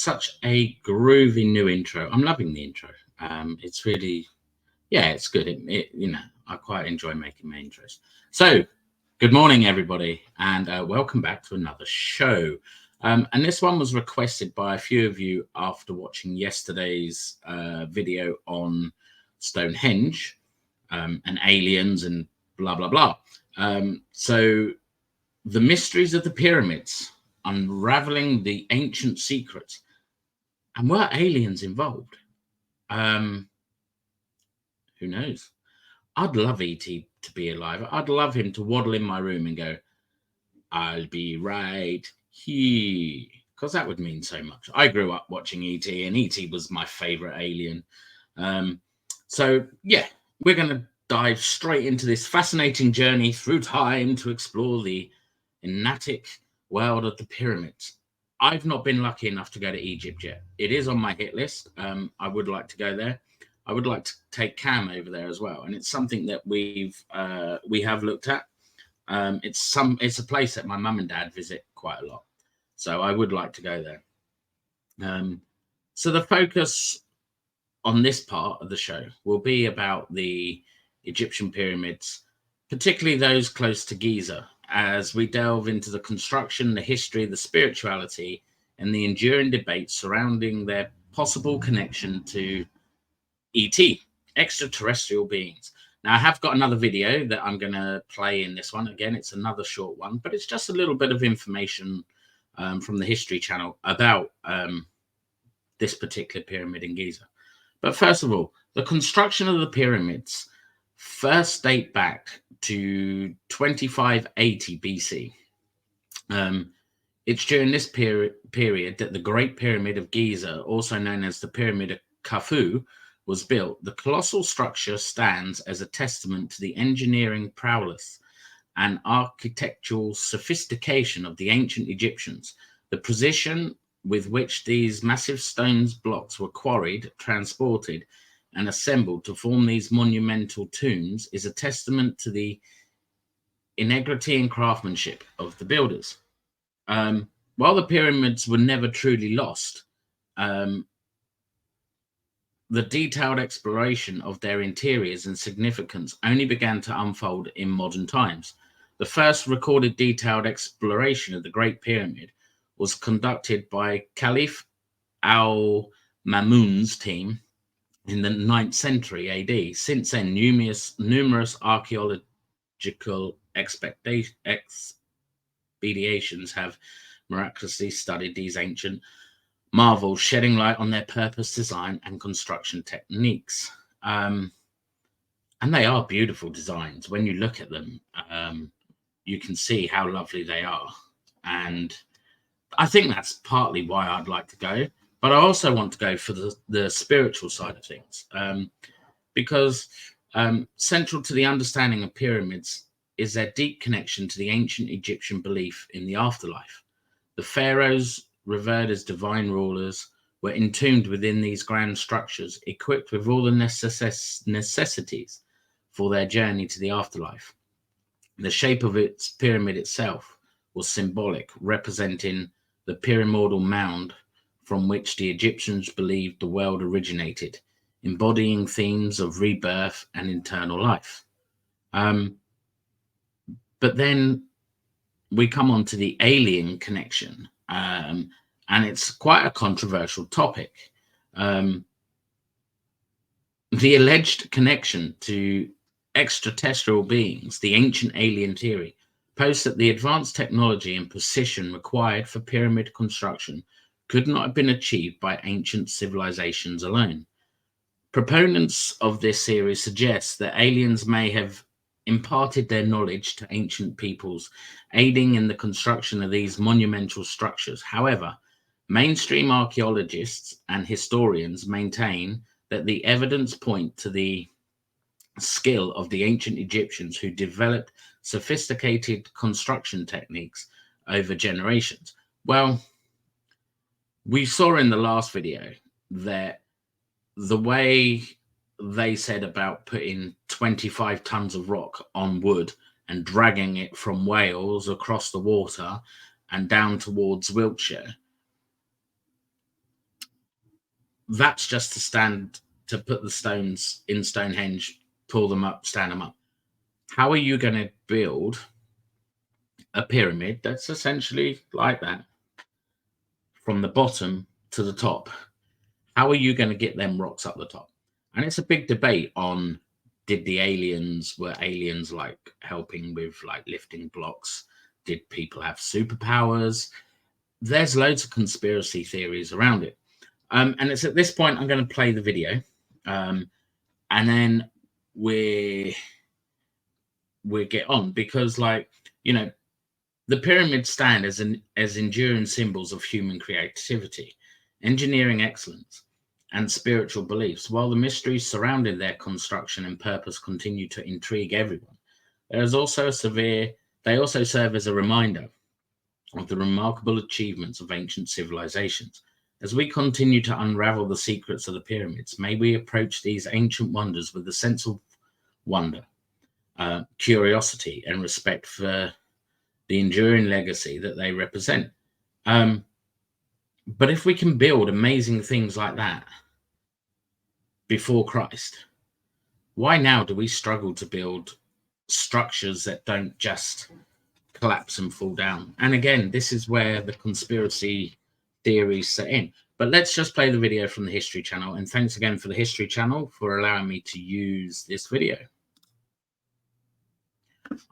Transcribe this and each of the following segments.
such a groovy new intro. I'm loving the intro. It's really, yeah, it's good. I quite enjoy making my intros. So, good morning, everybody, and welcome back to another show. And this one was requested by a few of you after watching yesterday's video on Stonehenge and aliens and blah, blah, blah. So, the mysteries of the pyramids, unraveling the ancient secrets. And were aliens involved? Who knows? I'd love E.T. to be alive. I'd love him to waddle in my room and go, "I'll be right here," because that would mean so much. I grew up watching E.T. and E.T. was my favorite alien. So yeah, we're going to dive straight into this fascinating journey through time to explore the enigmatic world of the pyramids. I've not been lucky enough to go to Egypt yet. It is on my hit list. I would like to go there. I would like to take Cam over there as well, and it's something that we have looked at. It's a place that my mum and dad visit quite a lot, so I would like to go there. So the focus on this part of the show will be about the Egyptian pyramids, particularly those close to Giza, as we delve into the construction, the history, the spirituality, and the enduring debate surrounding their possible connection to ET, extraterrestrial beings. Now, I have got another video that I'm going to play in this one. Again, it's another short one, but it's just a little bit of information from the History Channel about this particular pyramid in Giza. But first of all, the construction of the pyramids first date back to 2580 BC. It's during this period that the Great Pyramid of Giza, also known as the Pyramid of Khufu, was built. The colossal structure stands as a testament to the engineering prowess and architectural sophistication of the ancient Egyptians. The precision with which these massive stone blocks were quarried, transported, and assembled to form these monumental tombs is a testament to the integrity and craftsmanship of the builders. While the pyramids were never truly lost, the detailed exploration of their interiors and significance only began to unfold in modern times. The first recorded detailed exploration of the Great Pyramid was conducted by Caliph al-Mamun's team in the 9th century AD. Since then, numerous archaeological expeditions have miraculously studied these ancient marvels, shedding light on their purpose, design, and construction techniques. And they are beautiful designs. When you look at them, you can see how lovely they are. And I think that's partly why I'd like to go. But I also want to go for the spiritual side of things, because central to the understanding of pyramids is their deep connection to the ancient Egyptian belief in the afterlife. The pharaohs, revered as divine rulers, were entombed within these grand structures, equipped with all the necessities for their journey to the afterlife. The shape of its pyramid itself was symbolic, representing the pyramidal mound from which the Egyptians believed the world originated, embodying themes of rebirth and eternal life. But then we come on to the alien connection, and it's quite a controversial topic. The alleged connection to extraterrestrial beings, the ancient alien theory, posts that the advanced technology and precision required for pyramid construction could not have been achieved by ancient civilizations alone. Proponents of this theory suggest that aliens may have imparted their knowledge to ancient peoples, aiding in the construction of these monumental structures. However, mainstream archaeologists and historians maintain that the evidence point to the skill of the ancient Egyptians who developed sophisticated construction techniques over generations. Well, we saw in the last video that the way they said about putting 25 tons of rock on wood and dragging it from Wales across the water and down towards Wiltshire, that's just to put the stones in Stonehenge, pull them up, stand them up. How are you going to build a pyramid that's essentially like that from the bottom to the top? How are you going to get them rocks up the top? And it's a big debate on, were aliens like helping with like lifting blocks? Did people have superpowers? There's loads of conspiracy theories around it. And it's at this point I'm going to play the video. And then we get on, because, like, the pyramids stand as enduring symbols of human creativity, engineering excellence, and spiritual beliefs. While the mysteries surrounding their construction and purpose continue to intrigue everyone, they also serve as a reminder of the remarkable achievements of ancient civilizations. As we continue to unravel the secrets of the pyramids, may we approach these ancient wonders with a sense of wonder, curiosity, and respect for the enduring legacy that they represent. But if we can build amazing things like that before Christ, why now do we struggle to build structures that don't just collapse and fall down? And again, this is where the conspiracy theories set in. But let's just play the video from the History Channel. And thanks again for the History Channel for allowing me to use this video.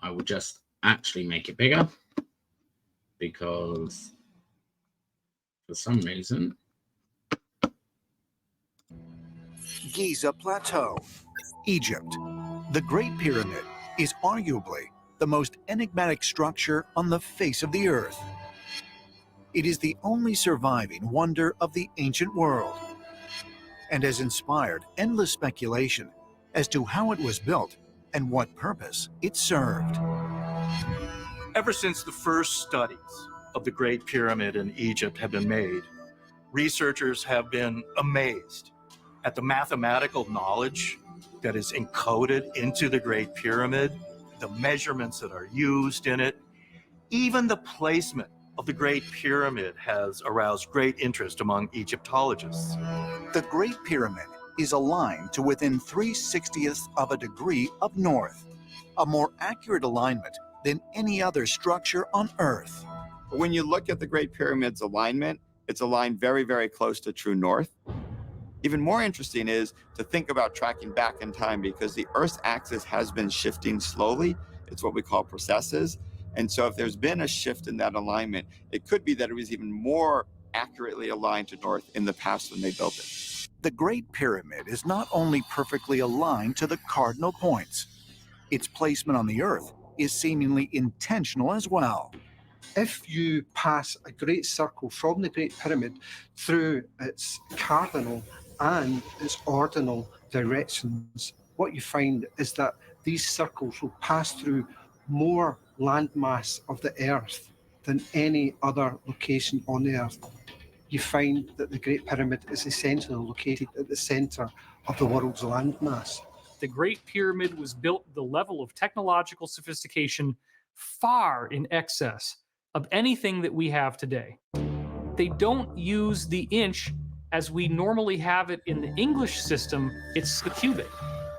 I will just actually make it bigger, because for some reason... Giza Plateau, Egypt. The Great Pyramid is arguably the most enigmatic structure on the face of the earth. It is the only surviving wonder of the ancient world, and has inspired endless speculation as to how it was built and what purpose it served. Ever since the first studies of the Great Pyramid in Egypt have been made, researchers have been amazed at the mathematical knowledge that is encoded into the Great Pyramid, the measurements that are used in it. Even the placement of the Great Pyramid has aroused great interest among Egyptologists. The Great Pyramid is aligned to within 3/60th of a degree of north, a more accurate alignment than any other structure on Earth. When you look at the Great Pyramid's alignment, it's aligned very, very close to true north. Even more interesting is to think about tracking back in time, because the Earth's axis has been shifting slowly. It's what we call precesses. And so if there's been a shift in that alignment, it could be that it was even more accurately aligned to north in the past when they built it. The Great Pyramid is not only perfectly aligned to the cardinal points, its placement on the Earth is seemingly intentional as well. If you pass a great circle from the Great Pyramid through its cardinal and its ordinal directions, what you find is that these circles will pass through more landmass of the Earth than any other location on the Earth. You find that the Great Pyramid is essentially located at the center of the world's landmass. The Great Pyramid was built at the level of technological sophistication far in excess of anything that we have today. They don't use the inch as we normally have it in the English system. It's the cubit.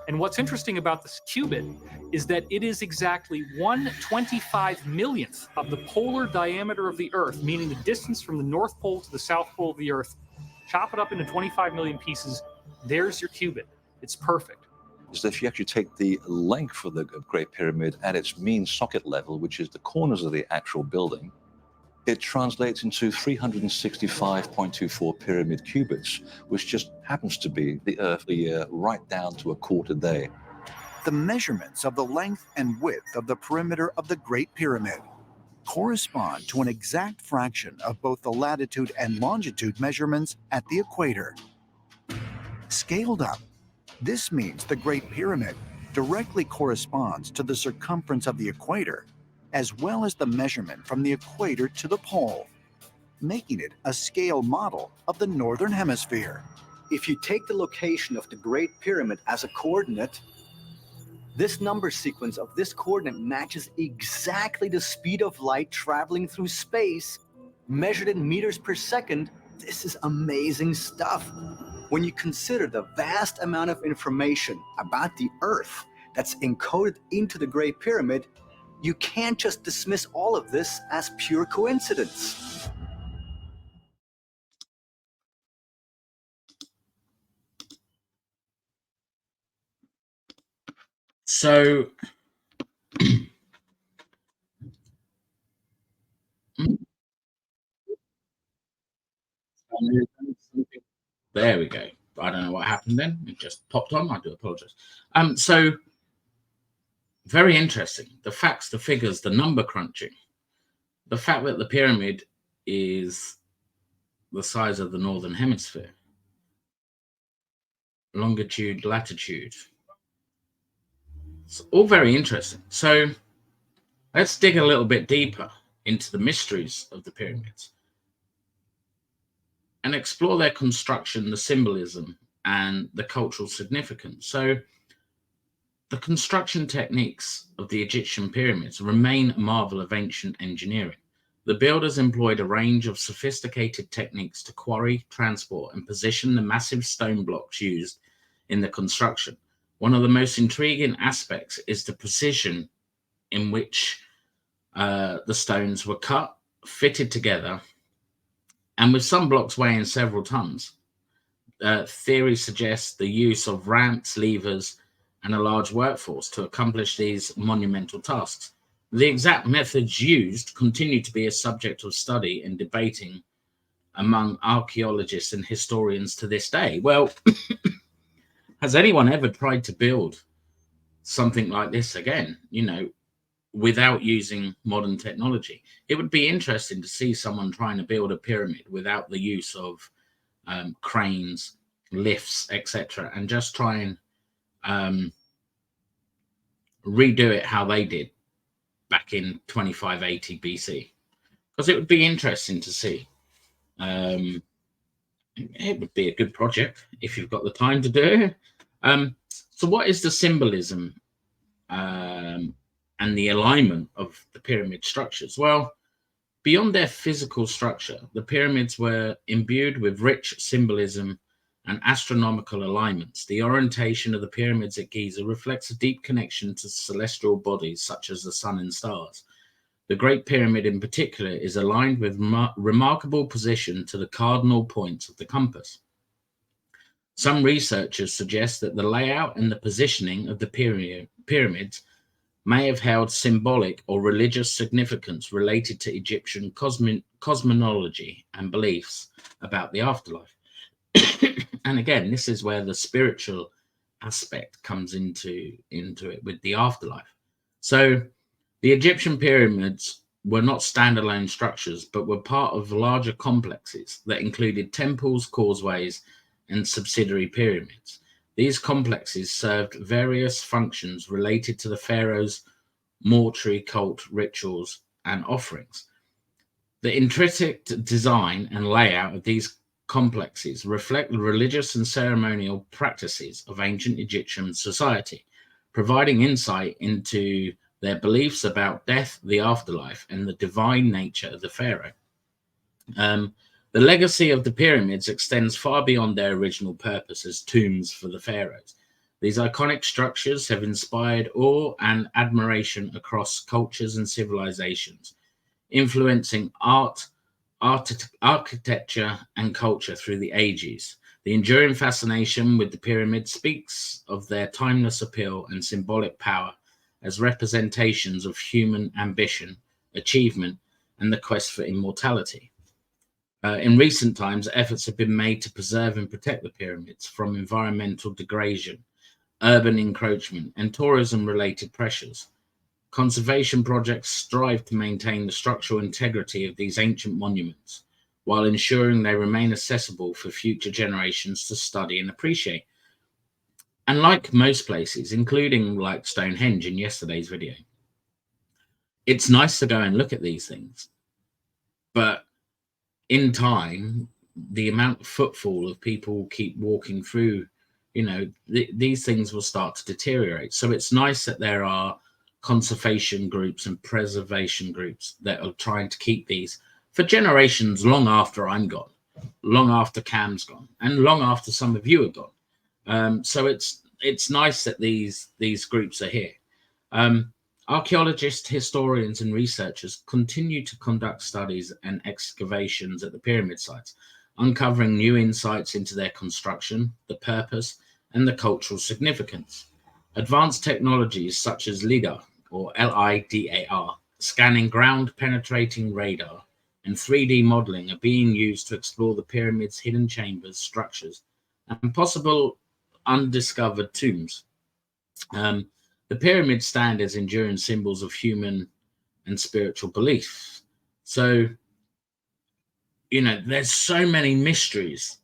And what's interesting about this cubit is that it is exactly 1/25 millionth of the polar diameter of the Earth, meaning the distance from the North Pole to the South Pole of the Earth. Chop it up into 25 million pieces. There's your cubit. It's perfect. Is that if you actually take the length of the Great Pyramid at its mean socket level, which is the corners of the actual building, it translates into 365.24 pyramid cubits, which just happens to be the Earth right down to a quarter day. The measurements of the length and width of the perimeter of the Great Pyramid correspond to an exact fraction of both the latitude and longitude measurements at the equator. Scaled up, this means the Great Pyramid directly corresponds to the circumference of the equator, as well as the measurement from the equator to the pole, making it a scale model of the Northern Hemisphere. If you take the location of the Great Pyramid as a coordinate, this number sequence of this coordinate matches exactly the speed of light traveling through space, measured in meters per second. This is amazing stuff. When you consider the vast amount of information about the Earth that's encoded into the Great Pyramid, you can't just dismiss all of this as pure coincidence. So there we go. I don't know what happened then. It just popped on. I do apologize. So very interesting. The facts, the figures, the number crunching. The fact that the pyramid is the size of the northern hemisphere. Longitude, latitude. It's all very interesting. So let's dig a little bit deeper into the mysteries of the pyramids and explore their construction, the symbolism, and the cultural significance. So the construction techniques of the Egyptian pyramids remain a marvel of ancient engineering. The builders employed a range of sophisticated techniques to quarry, transport, and position the massive stone blocks used in the construction. One of the most intriguing aspects is the precision in which the stones were cut, fitted together, and with some blocks weighing several tons. Theory suggests the use of ramps, levers, and a large workforce to accomplish these monumental tasks. The exact methods used continue to be a subject of study and debating among archaeologists and historians to this day. Well, has anyone ever tried to build something like this again, without using modern technology? It would be interesting to see someone trying to build a pyramid without the use of cranes, lifts, etc., and just try and redo it how they did back in 2580 BC, because it would be interesting to see. It would be a good project if you've got the time to do it. So what is the symbolism and the alignment of the pyramid structures? Well, beyond their physical structure, the pyramids were imbued with rich symbolism and astronomical alignments. The orientation of the pyramids at Giza reflects a deep connection to celestial bodies such as the sun and stars. The Great Pyramid in particular is aligned with remarkable position to the cardinal points of the compass. Some researchers suggest that the layout and the positioning of the pyramids may have held symbolic or religious significance related to Egyptian cosmology and beliefs about the afterlife. And again, this is where the spiritual aspect comes into it with the afterlife. So the Egyptian pyramids were not standalone structures, but were part of larger complexes that included temples, causeways, and subsidiary pyramids. These complexes served various functions related to the pharaoh's mortuary cult rituals and offerings. The intrinsic design and layout of these complexes reflect the religious and ceremonial practices of ancient Egyptian society, providing insight into their beliefs about death, the afterlife, and the divine nature of the pharaoh. The legacy of the pyramids extends far beyond their original purpose as tombs for the pharaohs. These iconic structures have inspired awe and admiration across cultures and civilizations, influencing art, architecture, and culture through the ages. The enduring fascination with the pyramids speaks of their timeless appeal and symbolic power as representations of human ambition, achievement, and the quest for immortality. In recent times, efforts have been made to preserve and protect the pyramids from environmental degradation, urban encroachment, and tourism-related pressures. Conservation projects strive to maintain the structural integrity of these ancient monuments, while ensuring they remain accessible for future generations to study and appreciate. And like most places, including like Stonehenge in yesterday's video, it's nice to go and look at these things, but in time, the amount of footfall of people keep walking through, these things will start to deteriorate. So it's nice that there are conservation groups and preservation groups that are trying to keep these for generations long after I'm gone. long after Cam's gone and long after some of you are gone. So it's nice that these groups are here. Archaeologists, historians, and researchers continue to conduct studies and excavations at the pyramid sites, uncovering new insights into their construction, the purpose, and the cultural significance. Advanced technologies such as LIDAR, or LIDAR, scanning ground-penetrating radar, and 3D modeling are being used to explore the pyramid's hidden chambers, structures, and possible undiscovered tombs. The pyramids stand as enduring symbols of human and spiritual beliefs. So, there's so many mysteries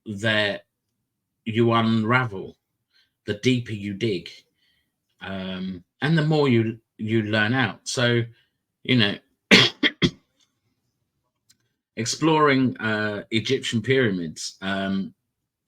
that you unravel the deeper you dig, and the more you learn out. So, exploring Egyptian pyramids,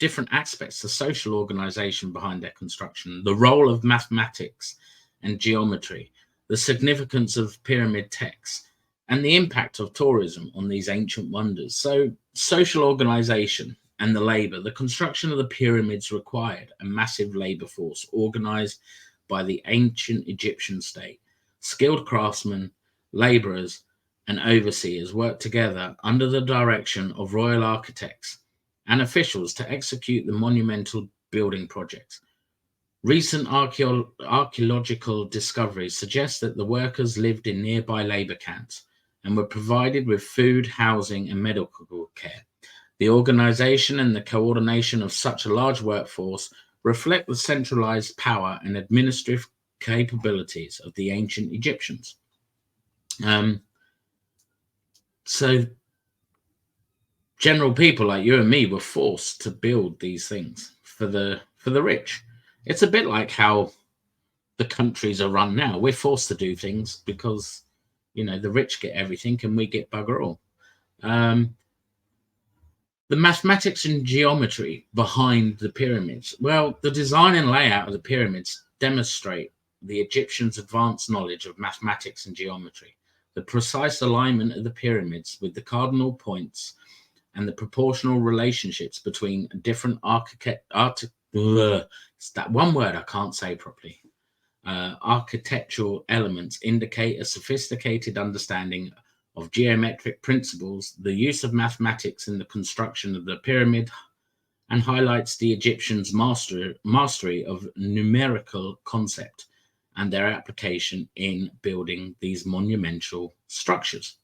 different aspects, the social organization behind their construction, the role of mathematics and geometry, the significance of pyramid texts, and the impact of tourism on these ancient wonders. So social organization and the labor, the construction of the pyramids required a massive labor force organized by the ancient Egyptian state. Skilled craftsmen, laborers, and overseers worked together under the direction of royal architects and officials to execute the monumental building projects. Recent archaeological discoveries suggest that the workers lived in nearby labor camps and were provided with food, housing, and medical care. The organization and the coordination of such a large workforce reflect the centralized power and administrative capabilities of the ancient Egyptians. So general people like you and me were forced to build these things for the rich. It's a bit like how the countries are run now. We're forced to do things because, the rich get everything and we get bugger all. The mathematics and geometry behind the pyramids. Well, the design and layout of the pyramids demonstrate the Egyptians' advanced knowledge of mathematics and geometry. The precise alignment of the pyramids with the cardinal points and the proportional relationships between different it's that one word I can't say properly. Architectural elements indicate a sophisticated understanding of geometric principles, the use of mathematics in the construction of the pyramid, and highlights the Egyptians' mastery of numerical concept and their application in building these monumental structures.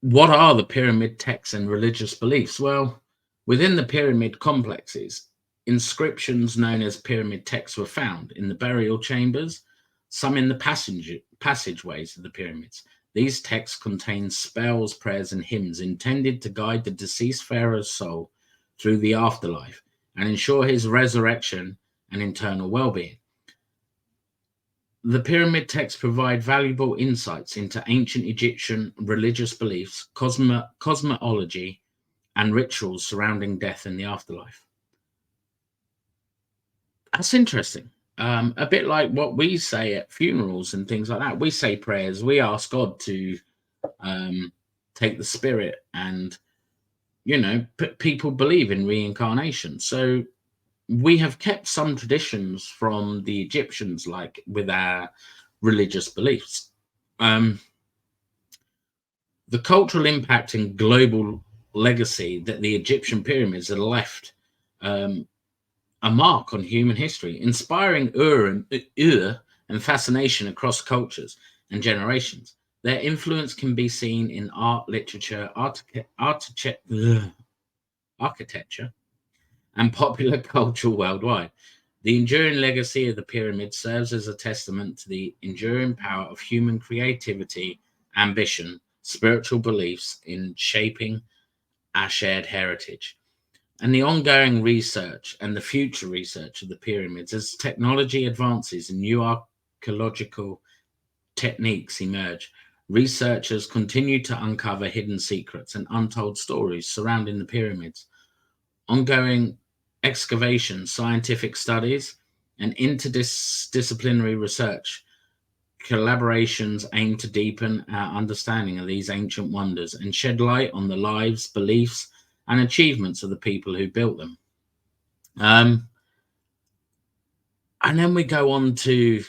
What are the pyramid texts and religious beliefs? Well, within the pyramid complexes, inscriptions known as pyramid texts were found in the burial chambers, some in the passageways of the pyramids. These texts contain spells, prayers, and hymns intended to guide the deceased pharaoh's soul through the afterlife and ensure his resurrection and eternal well-being. The pyramid texts provide valuable insights into ancient Egyptian religious beliefs, cosmology, and rituals surrounding death and the afterlife. That's interesting. A bit like what we say at funerals and things like that. We say prayers. We ask God to take the spirit, and people believe in reincarnation. So we have kept some traditions from the Egyptians, like with our religious beliefs. The cultural impact and global legacy that the Egyptian pyramids have left a mark on human history, inspiring awe and fascination across cultures and generations. Their influence can be seen in art, literature, architecture, and popular culture worldwide. The enduring legacy of the pyramid serves as a testament to the enduring power of human creativity, ambition, spiritual beliefs in shaping our shared heritage. And the ongoing research and the future research of the pyramids, as technology advances and new archaeological techniques emerge, researchers continue to uncover hidden secrets and untold stories surrounding the pyramids. Ongoing excavation, scientific studies, and interdisciplinary research collaborations aim to deepen our understanding of these ancient wonders and shed light on the lives, beliefs, and achievements of the people who built them. And then we go on to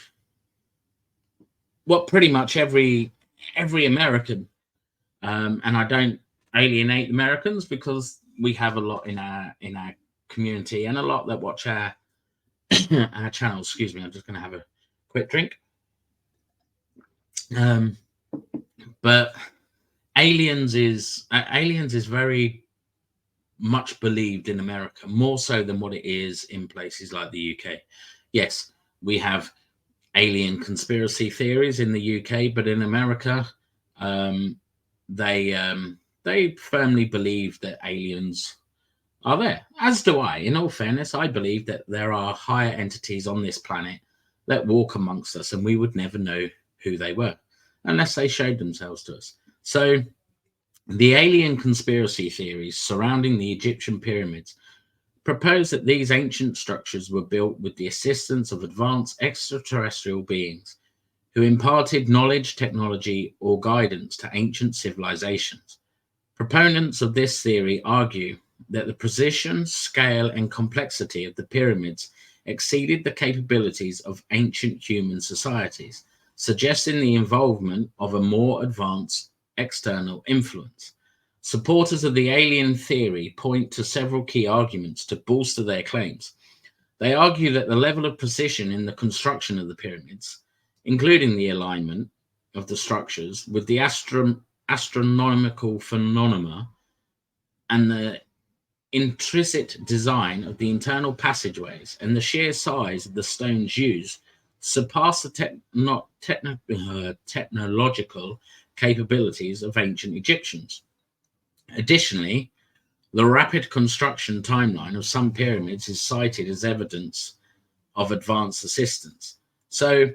what pretty much every American, and I don't alienate Americans because we have a lot in our community and a lot that watch our our channel. Excuse me, I'm just going to have a quick drink. But aliens is very much believed in America, more so than what it is in places like the UK. Yes, we have alien conspiracy theories in the UK, but in America, they firmly believe that aliens are there, as do I. In all fairness, I believe that there are higher entities on this planet that walk amongst us, and we would never know who they were unless they showed themselves to us. So the alien conspiracy theories surrounding the Egyptian pyramids propose that these ancient structures were built with the assistance of advanced extraterrestrial beings who imparted knowledge, technology, or guidance to ancient civilizations. Proponents of this theory argue that the precision, scale, and complexity of the pyramids exceeded the capabilities of ancient human societies, suggesting the involvement of a more advanced external influence. Supporters of the alien theory point to several key arguments to bolster their claims. They argue that the level of precision in the construction of the pyramids, including the alignment of the structures with the astronomical phenomena and the intrinsic design of the internal passageways and the sheer size of the stones used, surpass the technological capabilities of ancient Egyptians. Additionally, the rapid construction timeline of some pyramids is cited as evidence of advanced assistance. So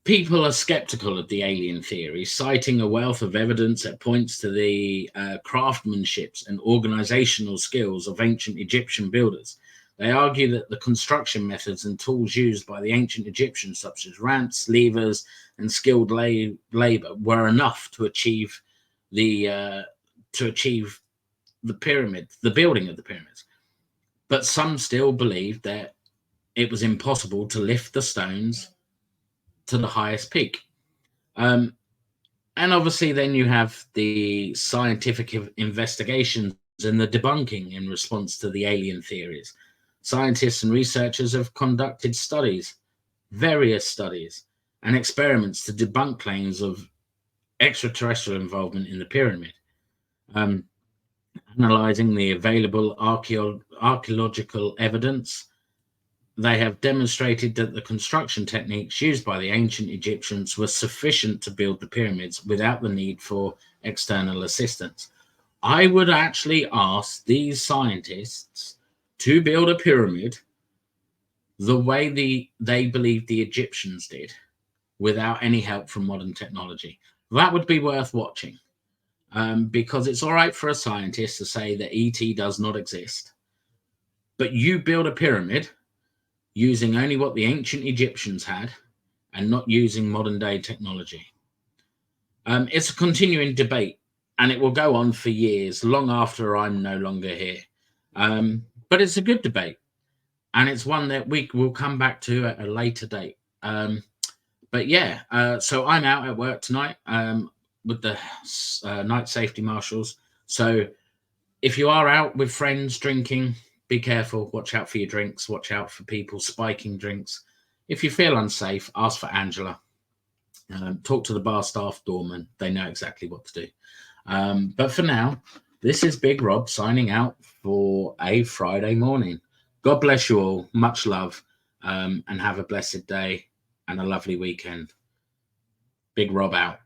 people are skeptical of the alien theory, citing a wealth of evidence that points to the craftsmanship and organizational skills of ancient Egyptian builders. They argue that the construction methods and tools used by the ancient Egyptians, such as ramps, levers, and skilled labor, were enough to achieve the pyramid, the building of the pyramids. But some still believe that it was impossible to lift the stones to the highest peak. And obviously then you have the scientific investigations and the debunking in response to the alien theories. Scientists and researchers have conducted various studies and experiments to debunk claims of extraterrestrial involvement in the pyramid. Analyzing the available archaeological evidence, they have demonstrated that the construction techniques used by the ancient Egyptians were sufficient to build the pyramids without the need for external assistance. I would actually ask these scientists to build a pyramid the way they believed the Egyptians did, without any help from modern technology. That would be worth watching, because it's all right for a scientist to say that ET does not exist, but you build a pyramid using only what the ancient Egyptians had and not using modern day technology. It's a continuing debate, and it will go on for years, long after I'm no longer here. But it's a good debate, and it's one that we will come back to at a later date. But yeah, so I'm out at work tonight with the night safety marshals. So if you are out with friends drinking, be careful. Watch out for your drinks. Watch out for people spiking drinks. If you feel unsafe, ask for Angela. Talk to the bar staff doorman. They know exactly what to do. But for now, this is Big Rob signing out for a Friday morning. God bless you all. Much love, and have a blessed day and a lovely weekend. Big Rob out.